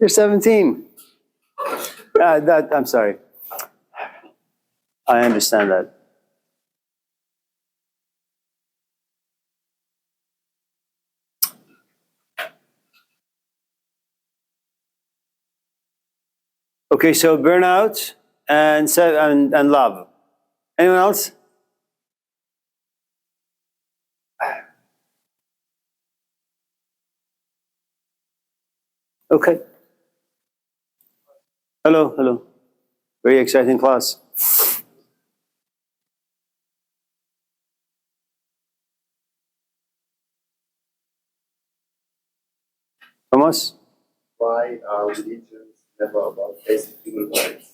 You're 17. I'm sorry. I understand that. Okay, so burnout and love. Anyone else? Okay. Hello, hello. Very exciting class. Thomas? Why are religions never about basic human rights?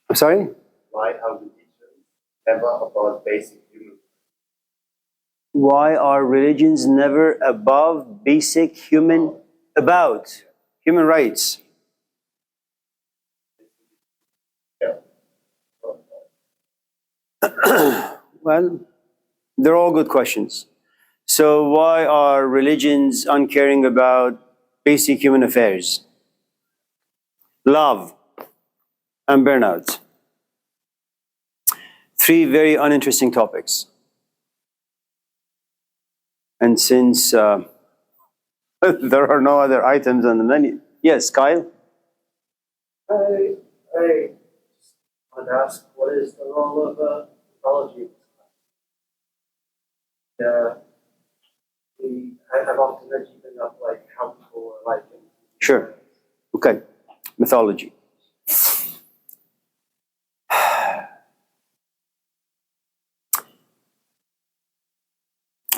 I'm sorry? Why are religions never about basic human rights? Why are religions never above basic human rights? Well, they're all good questions. So why are religions uncaring about basic human affairs? Love and burnout. Three very uninteresting topics. And since there are no other items on the menu. Yes, Kyle? I want to ask, what is the role of mythology? I've often read even of like how people are like. Sure. Okay. Mythology.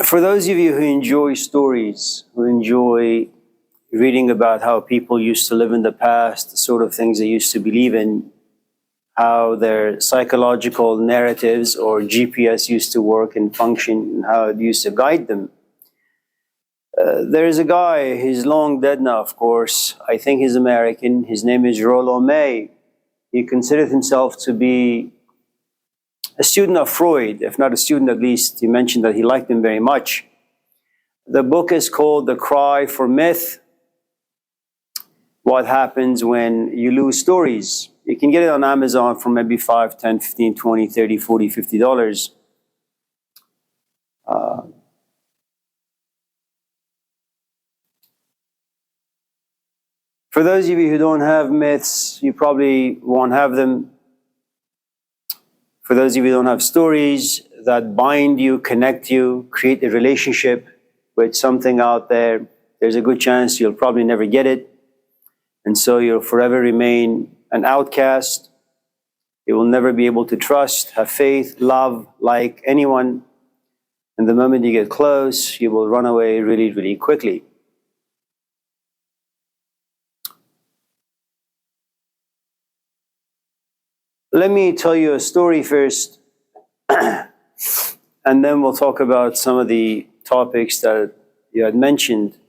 For those of you who enjoy stories, who enjoy reading about how people used to live in the past, the sort of things they used to believe in, how their psychological narratives or GPS used to work and function, and how it used to guide them. There is a guy, he's long dead now, of course. I think he's American. His name is Rollo May. He considered himself to be a student of Freud, if not a student at least. He mentioned that he liked him very much. The book is called The Cry for Myth. What happens when you lose stories? You can get it on Amazon for maybe $5, $10, $15, $20, $30, $40, $50. For those of you who don't have myths, you probably won't have them. For those of you who don't have stories that bind you, connect you, create a relationship with something out there, there's a good chance you'll probably never get it. And so you'll forever remain an outcast. You will never be able to trust, have faith, love, like anyone. And the moment you get close, you will run away really, really quickly. Let me tell you a story first, and then we'll talk about some of the topics that you had mentioned.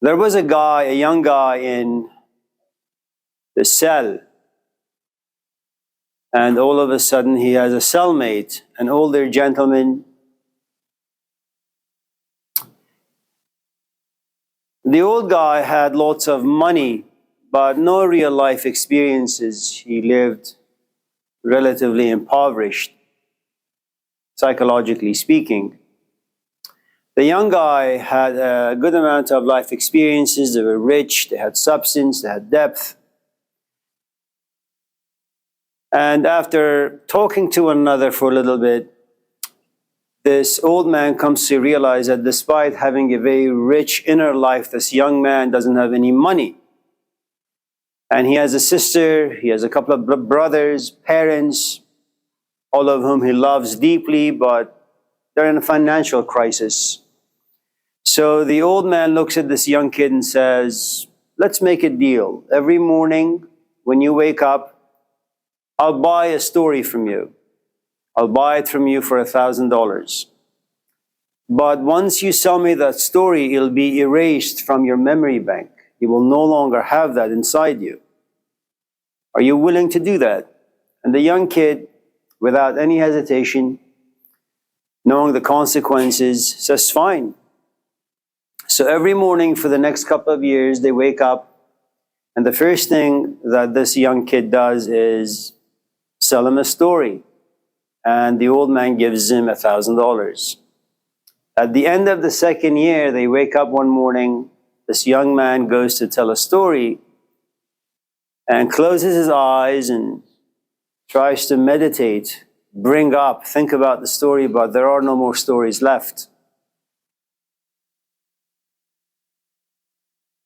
There was a young guy in the cell, and all of a sudden he has a cellmate, an older gentleman. The old guy had lots of money, but no real life experiences. He lived relatively impoverished, psychologically speaking. The young guy had a good amount of life experiences. They were rich, they had substance, they had depth. And after talking to one another for a little bit, this old man comes to realize that despite having a very rich inner life, this young man doesn't have any money. And he has a sister, he has a couple of brothers, parents, all of whom he loves deeply, but they're in a financial crisis. So the old man looks at this young kid and says, let's make a deal. Every morning when you wake up, I'll buy a story from you. I'll buy it from you for $1,000. But once you sell me that story, it'll be erased from your memory bank. You will no longer have that inside you. Are you willing to do that? And the young kid, without any hesitation, knowing the consequences, says, fine. So every morning for the next couple of years, they wake up, and the first thing that this young kid does is sell him a story. And the old man gives him $1,000. At the end of the second year, they wake up one morning, this young man goes to tell a story and closes his eyes and tries to meditate, think about the story, but there are no more stories left.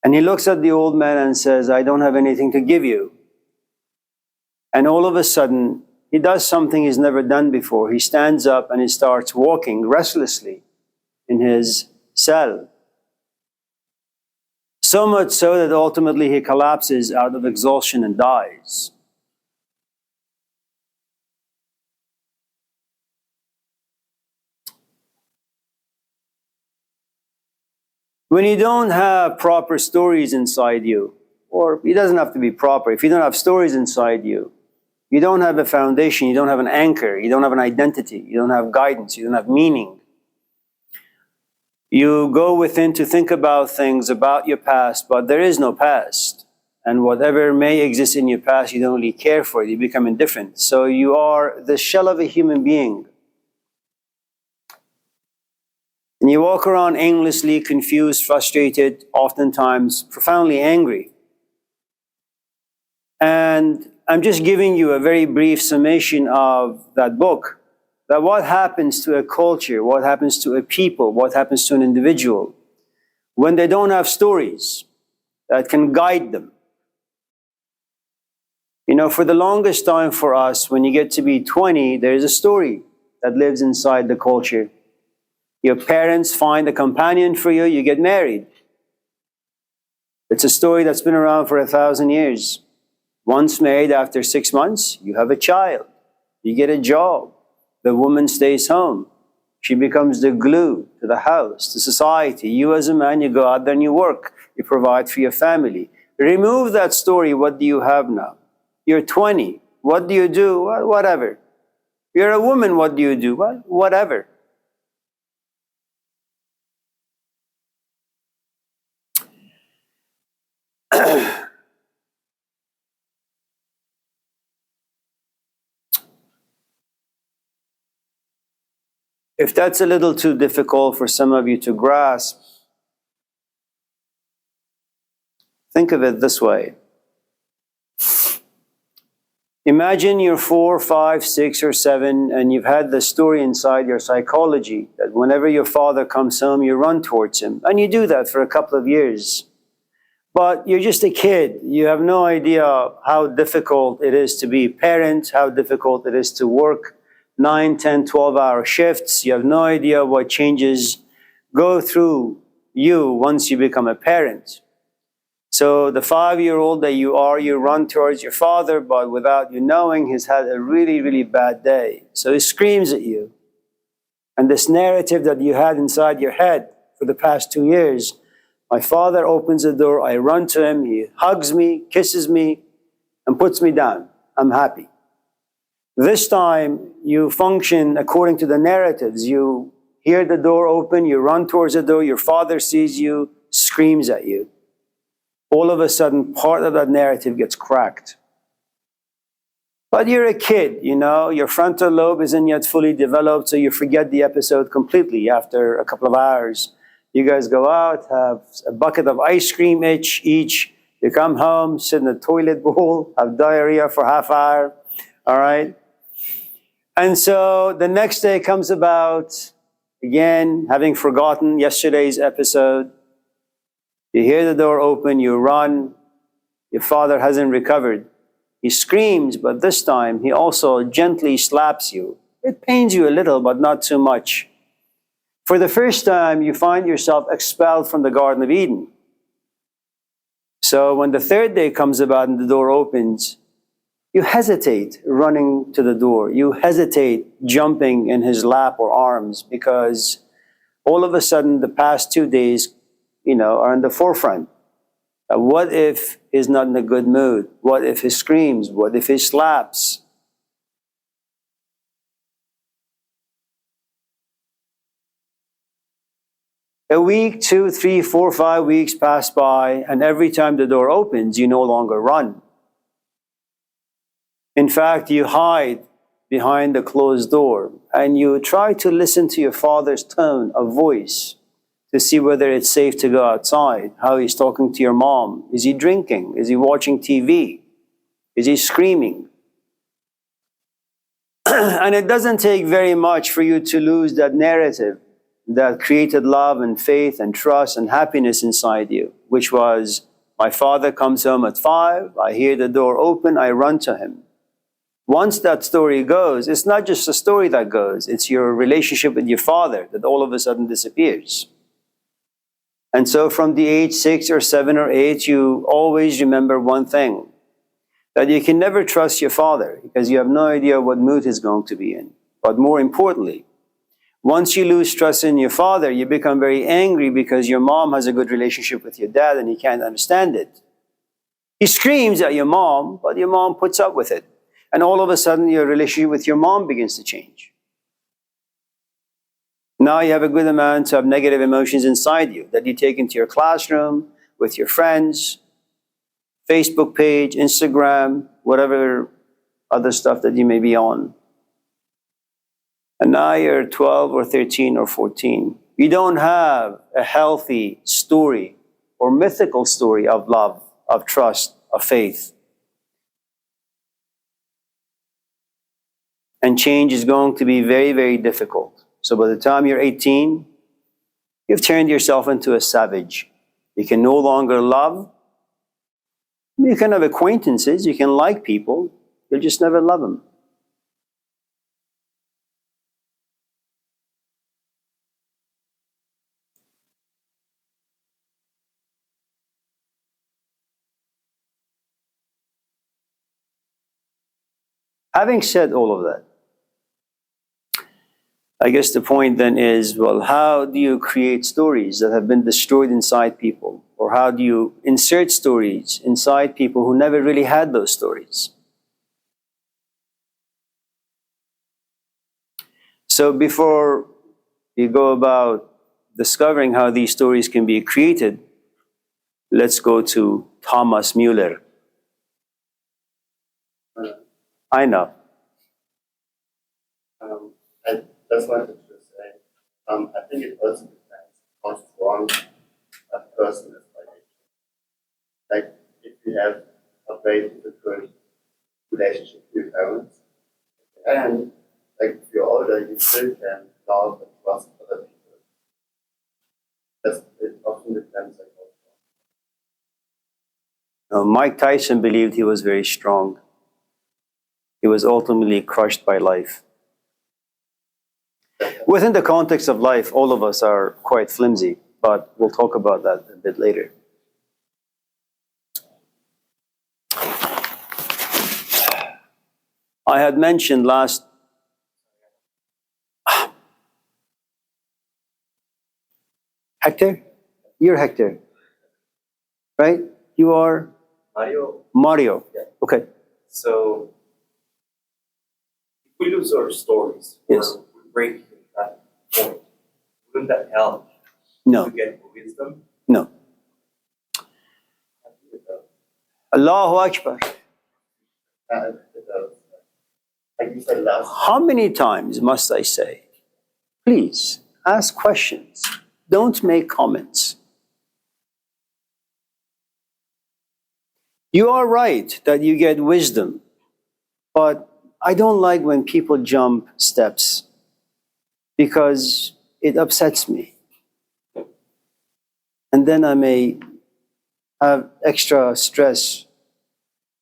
And he looks at the old man and says, I don't have anything to give you. And all of a sudden, he does something he's never done before. He stands up and he starts walking restlessly in his cell. So much so that ultimately he collapses out of exhaustion and dies. When you don't have proper stories inside you, or it doesn't have to be proper, if you don't have stories inside you, you don't have a foundation, you don't have an anchor, you don't have an identity, you don't have guidance, you don't have meaning. You go within to think about things about your past, but there is no past. And whatever may exist in your past, you don't really care for it, you become indifferent. So you are the shell of a human being. And you walk around aimlessly, confused, frustrated, oftentimes profoundly angry. And I'm just giving you a very brief summation of that book. That what happens to a culture, what happens to a people, what happens to an individual when they don't have stories that can guide them. You know, for the longest time for us, when you get to be 20, there's a story that lives inside the culture. Your parents find a companion for you, you get married. It's a story that's been around for 1,000 years. Once married, after 6 months, you have a child. You get a job. The woman stays home. She becomes the glue to the house, to society. You as a man, you go out there and you work. You provide for your family. Remove that story, what do you have now? You're 20. What do you do? Well, whatever. You're a woman, what do you do? Well, whatever. If that's a little too difficult for some of you to grasp, think of it this way. Imagine you're 4, 5, 6, or 7, and you've had the story inside your psychology that whenever your father comes home, you run towards him. And you do that for a couple of years. But you're just a kid. You have no idea how difficult it is to be a parent, how difficult it is to work 9, 10, 12-hour shifts. You have no idea what changes go through you once you become a parent. So the 5-year-old that you are, you run towards your father, but without you knowing, he's had a really, really bad day. So he screams at you. And this narrative that you had inside your head for the past 2 years, my father opens the door, I run to him, he hugs me, kisses me, and puts me down. I'm happy. This time, you function according to the narratives. You hear the door open, you run towards the door, your father sees you, screams at you. All of a sudden, part of that narrative gets cracked. But you're a kid, you know, your frontal lobe isn't yet fully developed, so you forget the episode completely after a couple of hours. You guys go out, have a bucket of ice cream each. You come home, sit in the toilet bowl, have diarrhea for half hour, all right? And so the next day comes about, again, having forgotten yesterday's episode. You hear the door open, you run. Your father hasn't recovered. He screams, but this time he also gently slaps you. It pains you a little, but not too much. For the first time, you find yourself expelled from the Garden of Eden. So when the third day comes about and the door opens, you hesitate running to the door. You hesitate jumping in his lap or arms because all of a sudden the past 2 days, are in the forefront. What if he's not in a good mood? What if he screams? What if he slaps? A week, 2, 3, 4, 5 weeks pass by, and every time the door opens, you no longer run. In fact, you hide behind the closed door, and you try to listen to your father's tone of voice to see whether it's safe to go outside, how he's talking to your mom. Is he drinking? Is he watching TV? Is he screaming? And it doesn't take very much for you to lose that narrative that created love and faith and trust and happiness inside you, which was, my father comes home at 5, I hear the door open, I run to him. Once that story goes, it's not just a story that goes, it's your relationship with your father that all of a sudden disappears. And so from the age 6 or 7 or 8, you always remember one thing, that you can never trust your father because you have no idea what mood he's going to be in. But more importantly, once you lose trust in your father, you become very angry because your mom has a good relationship with your dad and he can't understand it. He screams at your mom, but your mom puts up with it. And all of a sudden, your relationship with your mom begins to change. Now you have a good amount of negative emotions inside you that you take into your classroom, with your friends, Facebook page, Instagram, whatever other stuff that you may be on. And now you're 12 or 13 or 14. You don't have a healthy story or mythical story of love, of trust, of faith. And change is going to be very, very difficult. So by the time you're 18, you've turned yourself into a savage. You can no longer love. You can have acquaintances, you can like people, you'll just never love them. Having said all of that, I guess the point then is, well, how do you create stories that have been destroyed inside people? Or how do you insert stories inside people who never really had those stories? So before you go about discovering how these stories can be created, let's go to Thomas Mueller. I know. I just wanted to say, I think it also depends how strong a person is by nature. Like, if you have a very difficult relationship with your parents, and like if you're older, you still can love and trust other people. It often depends on how strong. Mike Tyson believed he was very strong. He was ultimately crushed by life. Within the context of life, all of us are quite flimsy, but we'll talk about that a bit later. I had mentioned last... Hector? You're Hector, right? You are? Mario, Mario. Yeah. Okay. so if we lose our stories, Yes. or we break that point, wouldn't that help No, to get wisdom? no. Allahu Akbar. Like you said last How many times must I say, please ask questions, don't make comments. You are right that you get wisdom, but I don't like when people jump steps because it upsets me. And then I may have extra stress,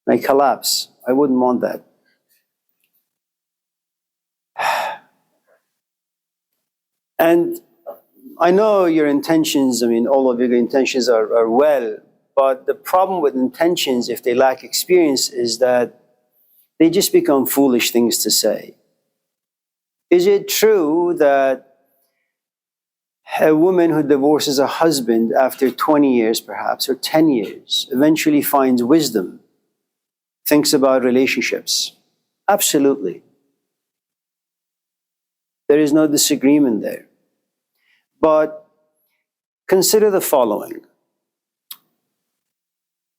may collapse. I wouldn't want that. And I know your intentions, all of your intentions are well, but the problem with intentions, if they lack experience, is that they just become foolish things to say. Is it true that a woman who divorces a husband after 20 years perhaps, or 10 years, eventually finds wisdom, thinks about relationships? Absolutely. There is no disagreement there. But Consider the following.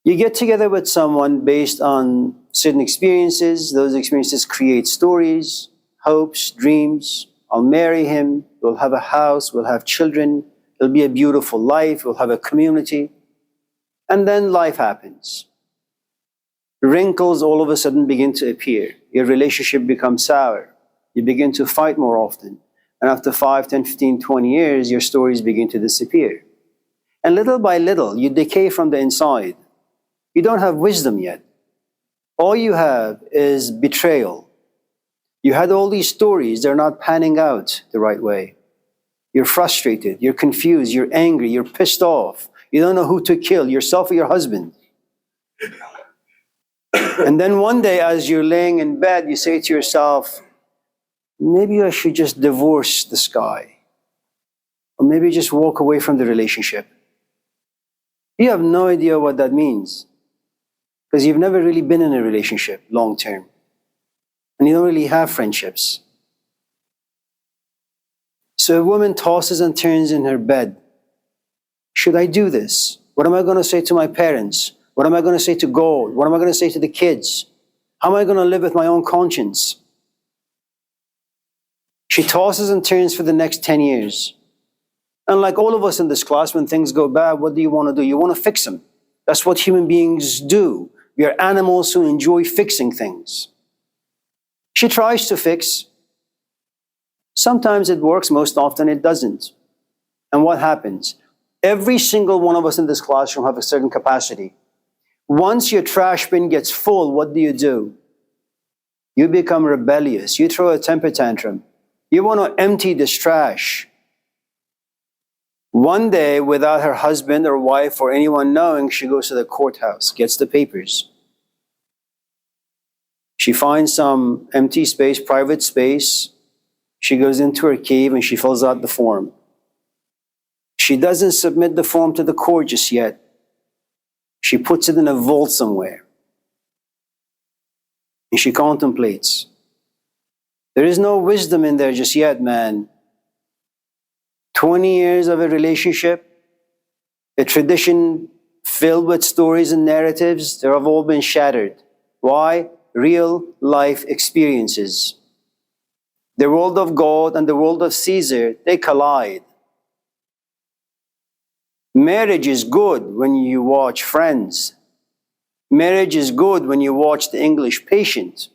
You get together with someone based on certain experiences. Those experiences create stories, hopes, dreams. I'll marry him. We'll have a house. We'll have children. It'll be a beautiful life. We'll have a community. And then life happens. Wrinkles all of a sudden begin to appear. Your relationship becomes sour. You begin to fight more often. And after 5, 10, 15, 20 years, your stories begin to disappear. And little by little, you decay from the inside. You don't have wisdom yet. All you have is betrayal. You had all these stories, they're not panning out the right way. You're frustrated, you're confused, you're angry, you're pissed off. You don't know who to kill, yourself or your husband. And then one day, as you're laying in bed, you say to yourself, maybe I should just divorce this guy. Or maybe just walk away from the relationship. You have no idea what that means. Because you've never really been in a relationship long term. And you don't really have friendships. So a woman tosses and turns in her bed. Should I do this? What am I going to say to my parents? What am I going to say to God? What am I going to say to the kids? How am I going to live with my own conscience? She tosses and turns for the next 10 years. And like all of us in this class, when things go bad, what do? You want to fix them. That's what human beings do. We are animals who enjoy fixing things. She tries to fix. Sometimes it works, most often it doesn't. And what happens? Every single one of us in this classroom have a certain capacity. Once your trash bin gets full, what do? You become rebellious. You throw a temper tantrum. You want to empty this trash. One day, without her husband or wife or anyone knowing, she goes to the courthouse, gets the papers. She finds some empty space, private space. She goes into her cave and she fills out the form. She doesn't submit the form to the court just yet. She puts it in a vault somewhere. And she contemplates. There is no wisdom in there just yet, man. 20 years of a relationship, a tradition filled with stories and narratives, they have all been shattered. Why? Real life experiences. The world of God and the world of Caesar, they collide. Marriage is good when you watch Friends. Marriage is good when you watch The English Patient.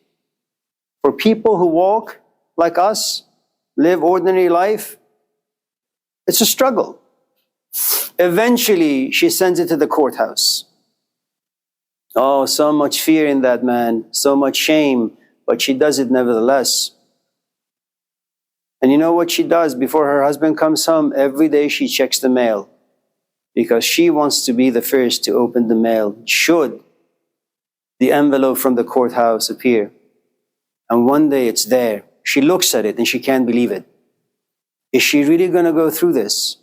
For people who walk like us, live ordinary life, it's a struggle. Eventually, she sends it to the courthouse. Oh, so much fear in that man, so much shame, but she does it nevertheless. And you know what she does before her husband comes home? Every day she checks the mail because she wants to be the first to open the mail should the envelope from the courthouse appear. And one day it's there. She looks at it and she can't believe it. Is she really going to go through this?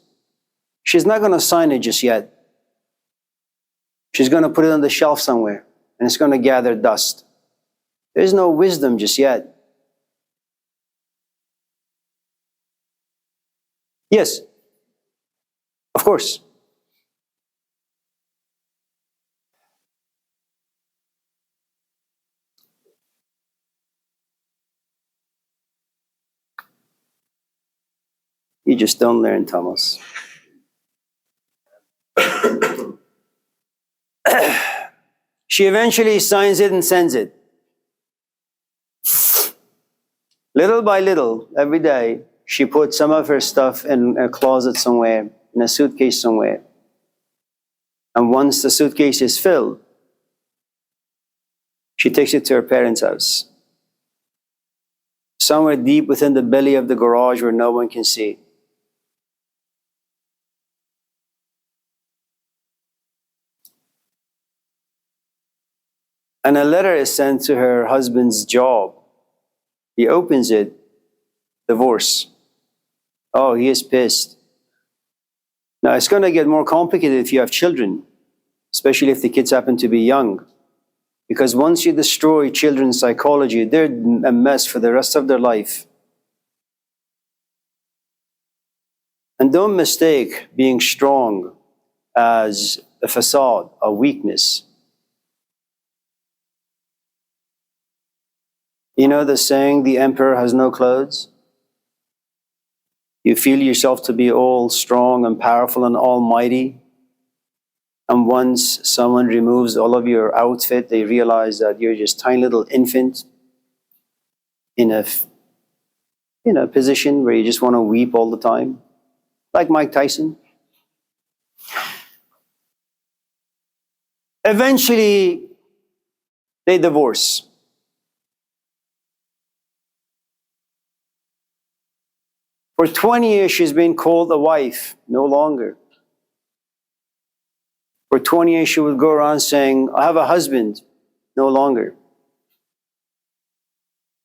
She's not going to sign it just yet. She's going to put it on the shelf somewhere and it's going to gather dust. There's no wisdom just yet. Yes, of course. You just don't learn, Thomas. She eventually signs it and sends it. Little by little, every day, she puts some of her stuff in a closet somewhere, in a suitcase somewhere. And once the suitcase is filled, she takes it to her parents' house. Somewhere deep within the belly of the garage where no one can see. And a letter is sent to her husband's job. He opens it, divorce. Oh, he is pissed. Now, it's going to get more complicated if you have children, especially if the kids happen to be young. Because once you destroy children's psychology, they're a mess for the rest of their life. And don't mistake being strong as a facade, a weakness. You know the saying, the emperor has no clothes? You feel yourself to be all strong and powerful and almighty. And once someone removes all of your outfit, they realize that you're just a tiny little infant in a position where you just want to weep all the time, like Mike Tyson. Eventually, they divorce. For 20 years, she's been called a wife, no longer. For 20 years, she would go around saying, I have a husband, no longer.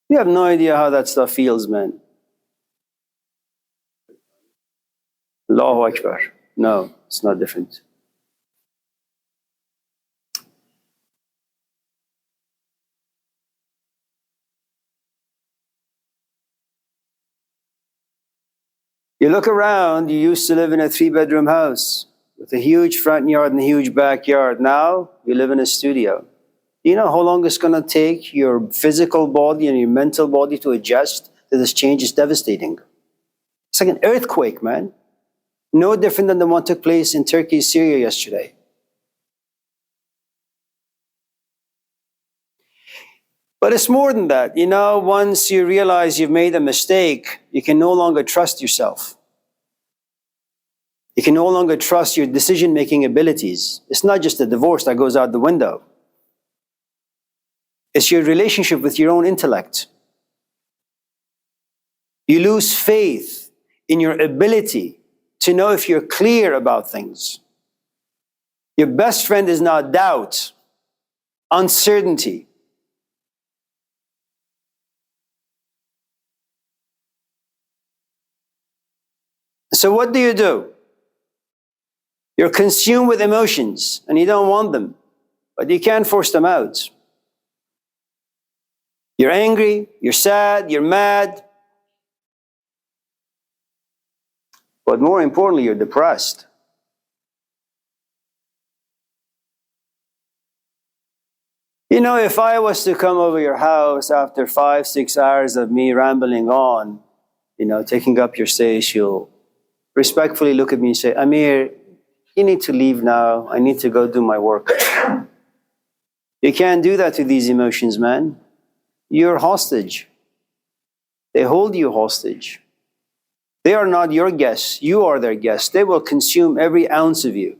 You have no idea how that stuff feels, man. Allahu Akbar. No, it's not different. You look around, you used to live in a 3-bedroom house with a huge front yard and a huge backyard. Now you live in a studio. Do you know how long it's going to take your physical body and your mental body to adjust to this change? Is devastating. It's like an earthquake, man. No different than the one that took place in Turkey, Syria yesterday. But it's more than that. You know, once you realize you've made a mistake, you can no longer trust yourself. You can no longer trust your decision-making abilities. It's not just a divorce that goes out the window. It's your relationship with your own intellect. You lose faith in your ability to know if you're clear about things. Your best friend is now doubt, uncertainty. So what do? You're consumed with emotions and you don't want them, but you can't force them out. You're angry, you're sad, you're mad. But more importantly, you're depressed. You know, if I was to come over your house after 5-6 hours of me rambling on, taking up your space, you'll respectfully look at me and say, Amir, you need to leave now. I need to go do my work. You can't do that to these emotions, man. You're hostage. They hold you hostage. They are not your guests. You are their guests. They will consume every ounce of you.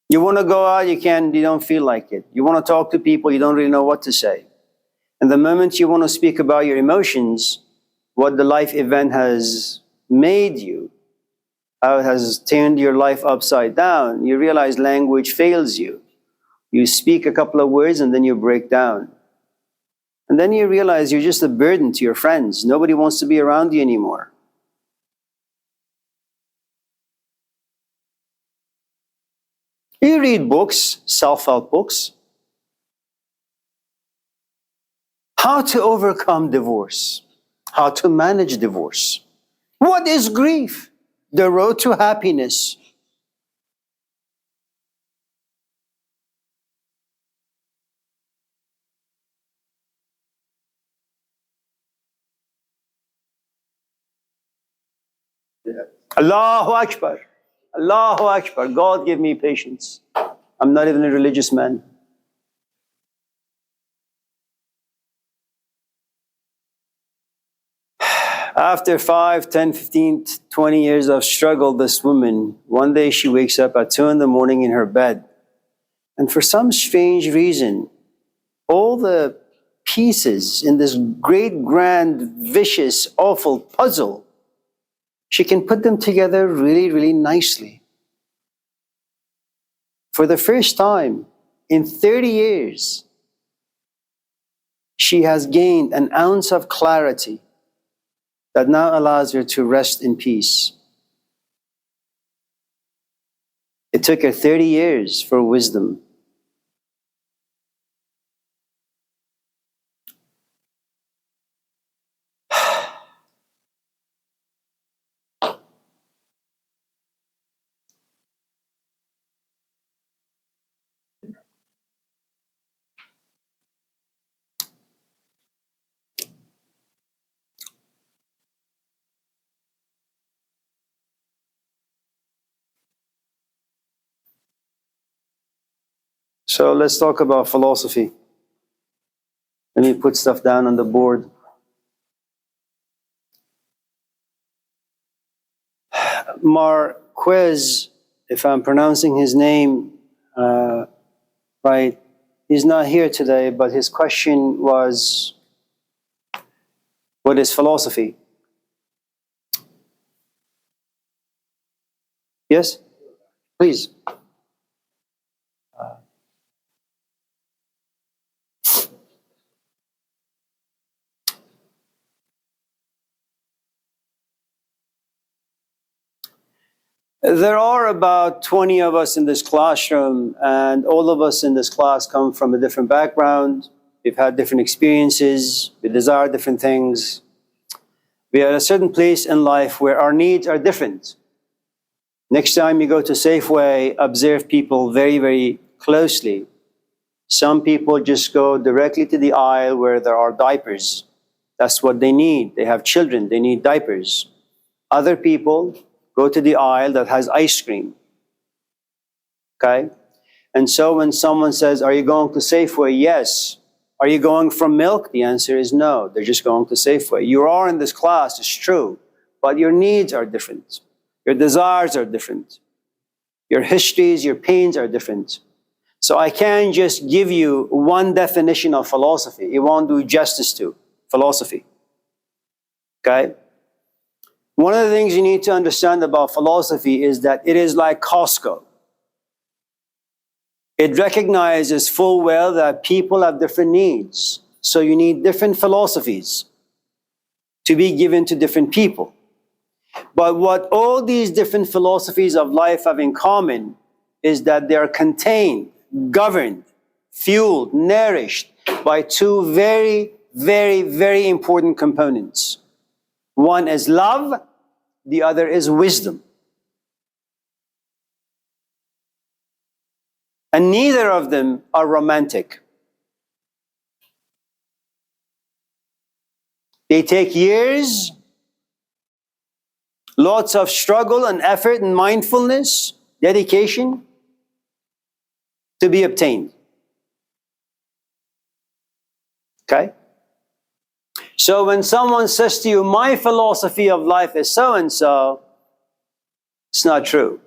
You want to go out, you don't feel like it. You want to talk to people, you don't really know what to say. And the moment you want to speak about your emotions, what the life event has made you, how it has turned your life upside down, you realize language fails you. You speak a couple of words and then you break down. And then you realize you're just a burden to your friends. Nobody wants to be around you anymore. You read books, self-help books. How to overcome divorce. How to manage divorce. What is grief? The road to happiness. Allahu Akbar. Allahu Akbar. God give me patience. I'm not even a religious man. After 5, 10, 15, 20 years of struggle, this woman, one day she wakes up at 2 a.m. in her bed. And for some strange reason, all the pieces in this great, grand, vicious, awful puzzle, she can put them together really, really nicely. For the first time in 30 years, she has gained an ounce of clarity that now allows her to rest in peace. It took her 30 years for wisdom. So let's talk about philosophy. Let me put stuff down on the board. Marquez, if I'm pronouncing his name right, he's not here today, but his question was, what is philosophy? Yes? Please. There are about 20 of us in this classroom, and all of us in this class come from a different background. We've had different experiences. We desire different things. We are at a certain place in life where our needs are different. Next time you go to Safeway, observe people very, very closely. Some people just go directly to the aisle where there are diapers. That's what they need. They have children, they need diapers. Other people go to the aisle that has ice cream. Okay? And so when someone says, are you going to Safeway? Yes. Are you going from milk? The answer is no. They're just going to Safeway. You are in this class, it's true, but your needs are different. Your desires are different. Your histories, your pains are different. So I can't just give you one definition of philosophy. It won't do justice to philosophy. Okay? One of the things you need to understand about philosophy is that it is like Costco. It recognizes full well that people have different needs. So you need different philosophies to be given to different people. But what all these different philosophies of life have in common is that they are contained, governed, fueled, nourished by two very, very, very important components. One is love, the other is wisdom. And neither of them are romantic. They take years, lots of struggle and effort and mindfulness, dedication to be obtained. Okay? So when someone says to you, my philosophy of life is so-and-so, it's not true.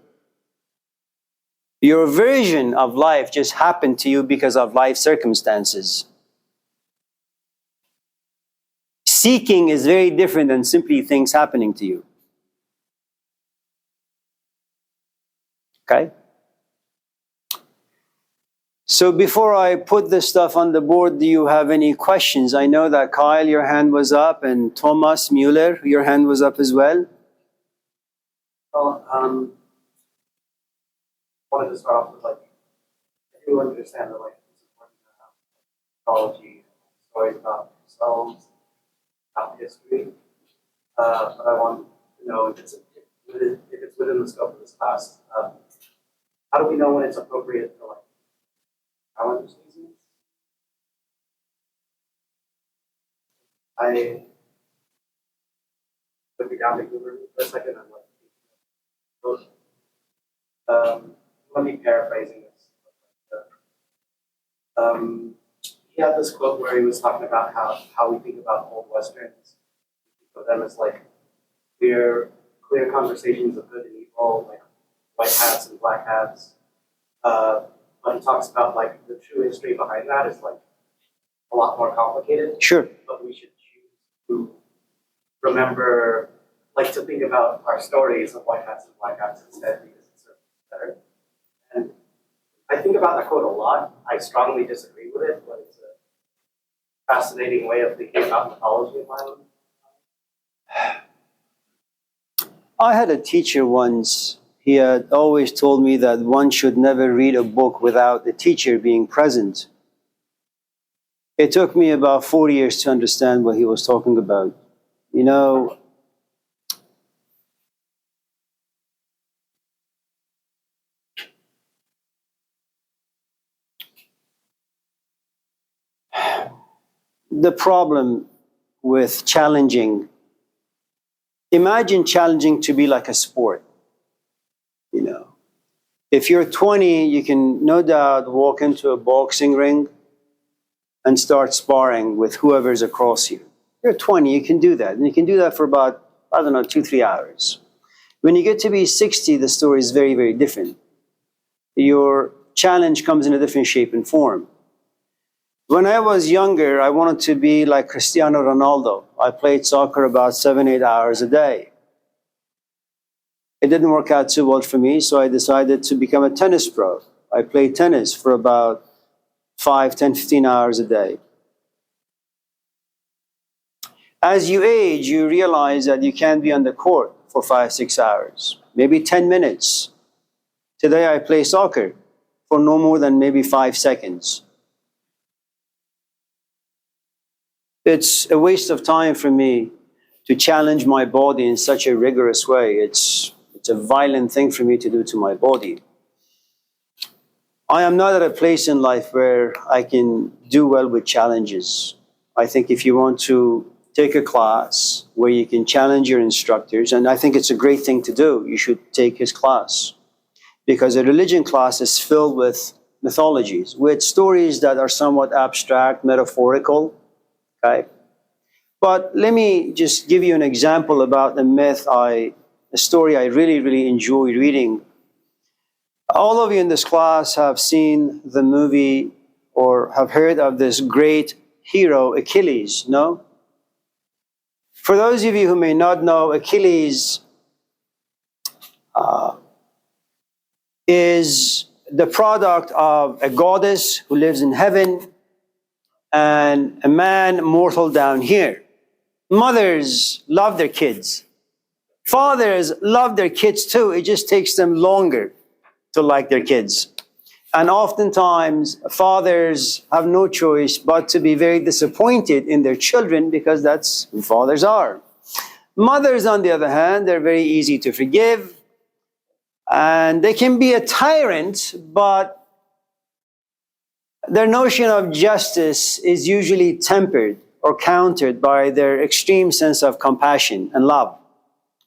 Your version of life just happened to you because of life circumstances. Seeking is very different than simply things happening to you. Okay? So before I put this stuff on the board, do you have any questions? I know that Kyle, your hand was up, and Thomas Mueller, your hand was up as well. Well, wanted to start off with I do understand that it's important to have mythology and stories about themselves, about history. But I want to know if it's within the scope of this class. How do we know when it's appropriate to challenge these things? I would be down to Google for a second. Let me paraphrasing this. He had this quote where he was talking about how we think about old westerns. For them, it's like clear conversations of good and evil, like white hats and black hats. But he talks about the true history behind that is a lot more complicated. Sure. But we should choose to remember, to think about our stories of white hats and black hats instead because it's better. And I think about that quote a lot. I strongly disagree with it, but it's a fascinating way of thinking about mythology in my own. I had a teacher once. He had always told me that one should never read a book without the teacher being present. It took me about 4 years to understand what he was talking about. You know, the problem with challenging, imagine challenging to be like a sport. You know, If you're 20, you can no doubt walk into a boxing ring and start sparring with whoever's across you. You're 20, you can do that. And you can do that for about, 2-3 hours. When you get to be 60, the story is very, very different. Your challenge comes in a different shape and form. When I was younger, I wanted to be like Cristiano Ronaldo. I played soccer about 7-8 hours a day. It didn't work out too well for me, so I decided to become a tennis pro. I played tennis for about 5, 10, 15 hours a day. As you age, you realize that you can't be on the court for 5, 6 hours, maybe 10 minutes. Today I play soccer for no more than maybe 5 seconds. It's a waste of time for me to challenge my body in such a rigorous way. It's a violent thing for me to do to my body. I am not at a place in life where I can do well with challenges. I think if you want to take a class where you can challenge your instructors, and I think it's a great thing to do, you should take his class. Because a religion class is filled with mythologies, with stories that are somewhat abstract, metaphorical, okay? But let me just give you an example about a story I really, really enjoy reading. All of you in this class have seen the movie or have heard of this great hero, Achilles, no? For those of you who may not know, Achilles is the product of a goddess who lives in heaven and a man mortal down here. Mothers love their kids. Fathers love their kids too. It just takes them longer to like their kids. And oftentimes, fathers have no choice but to be very disappointed in their children because that's who fathers are. Mothers, on the other hand, they're very easy to forgive. And they can be a tyrant, but their notion of justice is usually tempered or countered by their extreme sense of compassion and love.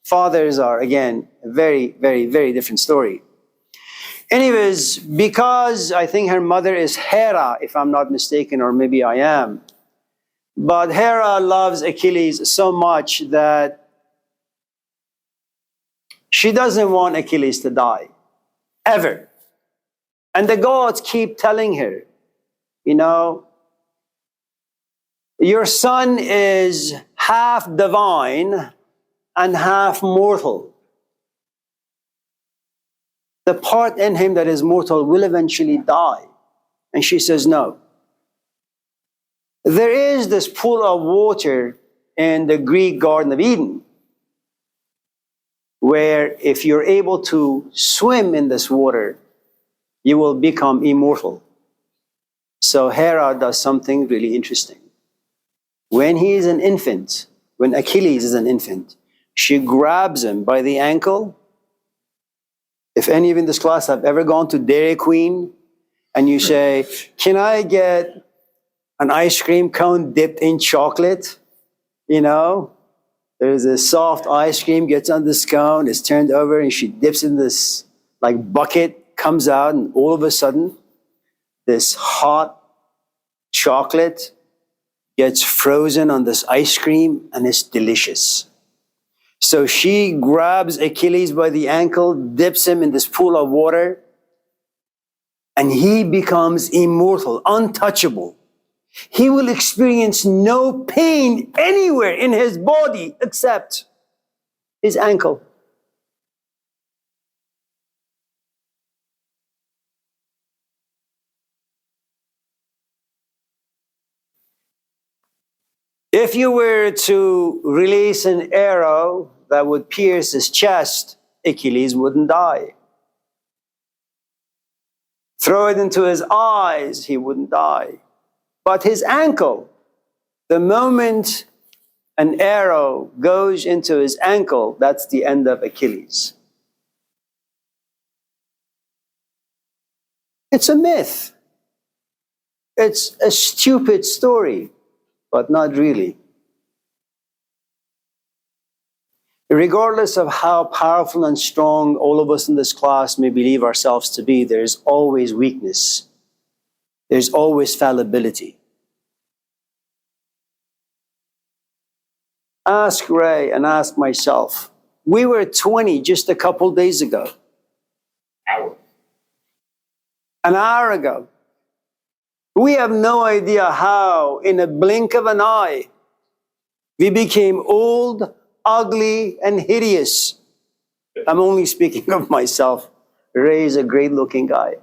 Fathers are, again, a very, very, very different story. Anyways, because I think her mother is Hera, if I'm not mistaken, or maybe I am, but Hera loves Achilles so much that she doesn't want Achilles to die, ever. And the gods keep telling her, your son is half divine and half mortal. The part in him that is mortal will eventually die. And she says, no. There is this pool of water in the Greek Garden of Eden, where if you're able to swim in this water, you will become immortal. So Hera does something really interesting. When he is an infant, when Achilles is an infant, she grabs him by the ankle. If any of you in this class have ever gone to Dairy Queen and you say, can I get an ice cream cone dipped in chocolate? There's a soft ice cream, gets on this cone, it's turned over, and she dips in this bucket, comes out, and all of a sudden, this hot chocolate gets frozen on this ice cream, and it's delicious. So she grabs Achilles by the ankle, dips him in this pool of water, and he becomes immortal, untouchable. He will experience no pain anywhere in his body except his ankle. If you were to release an arrow that would pierce his chest, Achilles wouldn't die. Throw it into his eyes, he wouldn't die. But his ankle, the moment an arrow goes into his ankle, that's the end of Achilles. It's a myth. It's a stupid story, but not really. Regardless of how powerful and strong all of us in this class may believe ourselves to be, there's always weakness. There's always fallibility. Ask Ray and ask myself. We were 20 just a couple days ago. An hour ago. We have no idea how, in a blink of an eye, we became old, ugly, and hideous. I'm only speaking of myself. Ray is a great-looking guy.